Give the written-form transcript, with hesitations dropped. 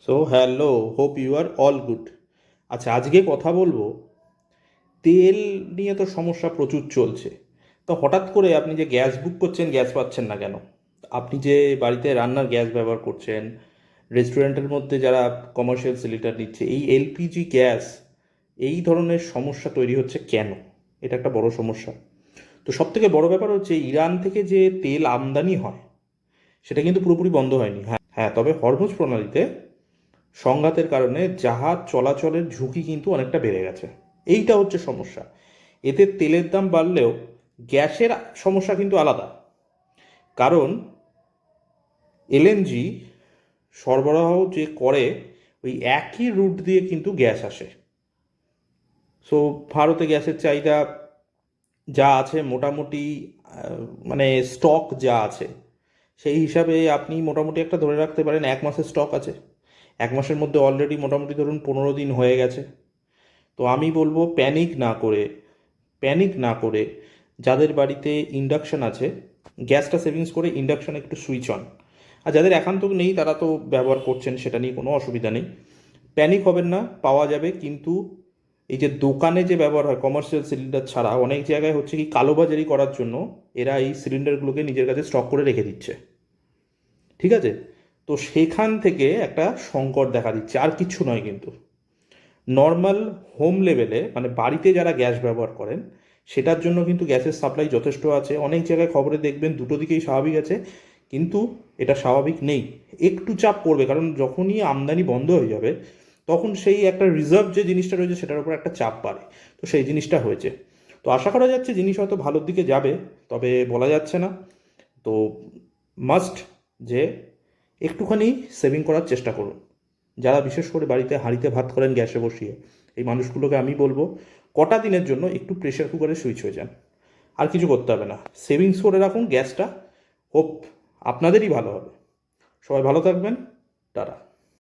So hello, hope you are all good. আচ্ছা, আজকে কথা বলবো তেল নিয়ে। তো সমস্যা প্রচুর চলছে। তো হঠাৎ করে আপনি যে গ্যাস বুক করছেন, গ্যাস পাচ্ছেন না কেন? আপনি যে বাড়িতে রান্নার গ্যাস ব্যবহার করছেন, রেস্টুরেন্টের মধ্যে যারা কমার্শিয়াল সিলিন্ডার নিচ্ছে, এই এলপিজি গ্যাস এই ধরনের সমস্যা তৈরি হচ্ছে কেন? এটা একটা বড় সমস্যা। তো সব থেকে বড় ব্যাপার হচ্ছে ইরান থেকে যে তেল আমদানি হয় সেটা কিন্তু পুরোপুরি বন্ধ হয়নি। হ্যাঁ হ্যাঁ, তবে হরমুজ প্রণালীতে সংঘাতের কারণে জাহাজ চলাচলের ঝুঁকি কিন্তু অনেকটা বেড়ে গেছে। এইটা হচ্ছে সমস্যা। এতে তেলের দাম বাড়লেও গ্যাসের সমস্যা কিন্তু আলাদা। কারণ এলএনজি সরবরাহ যে করে ওই একই রুট দিয়ে কিন্তু গ্যাস আসে। সো ভারতে গ্যাসের চাহিদা যা আছে মোটামুটি, মানে স্টক যা আছে সেই হিসাবে আপনি মোটামুটি একটা ধরে রাখতে পারেন 1 মাসের স্টক আছে। 1 মাসের মধ্যে অলরেডি মোটামুটি ধরুন 15 দিন হয়ে গেছে। তো আমি বলবো প্যানিক না করে যাদের বাড়িতে ইন্ডাকশন আছে, গ্যাসটা সেভিংস করে ইন্ডাকশন একটু সুইচ অন। আর যাদের একান্ত নেই তারা তো ব্যবহার করছেন, সেটা নিয়ে কোনো অসুবিধা নেই। প্যানিক হবেন না, পাওয়া যাবে। কিন্তু এই যে দোকানে যে ব্যবহার হয় কমার্শিয়াল সিলিন্ডার ছাড়া, অনেক জায়গায় হচ্ছে কি কালোবাজারি করার জন্য এরা এই সিলিন্ডারগুলোকে নিজের কাছে স্টক করে রেখে দিচ্ছে। ঠিক আছে? তো সেখান থেকে একটা সংকট দেখা দিচ্ছে, আর কিচ্ছু নয় কিন্তু। নর্মাল হোম লেভেলে মানে বাড়িতে যারা গ্যাস ব্যবহার করেন সেটার জন্য কিন্তু গ্যাসের সাপ্লাই যথেষ্ট আছে। অনেক জায়গায় খবরে দেখবেন দুটো দিকেই স্বাভাবিক আছে, কিন্তু এটা স্বাভাবিক নেই। একটু চাপ পড়বে, কারণ যখনই আমদানি বন্ধ হয়ে যাবে তখন সেই একটা রিজার্ভ যে জিনিসটা রয়েছে সেটার উপর একটা চাপ বাড়ে। তো সেই জিনিসটা হয়েছে। তো আশা করা যাচ্ছে জিনিস হয়তো ভালোর দিকে যাবে, তবে বলা যাচ্ছে না। তো মাস্ট যে একটুখানি সেভিং করার চেষ্টা করুন। যারা বিশেষ করে বাড়িতে হাঁড়িতে ভাত করেন গ্যাসে বসিয়ে, এই মানুষগুলোকে আমি বলবো কটা দিনের জন্য একটু প্রেশার কুকারে সুইচ হয়ে যান। আর কিছু করতে হবে না, সেভিংস করে রাখুন গ্যাসটা। হোপ আপনাদেরই ভালো হবে। সবাই ভালো থাকবেন। টাটা।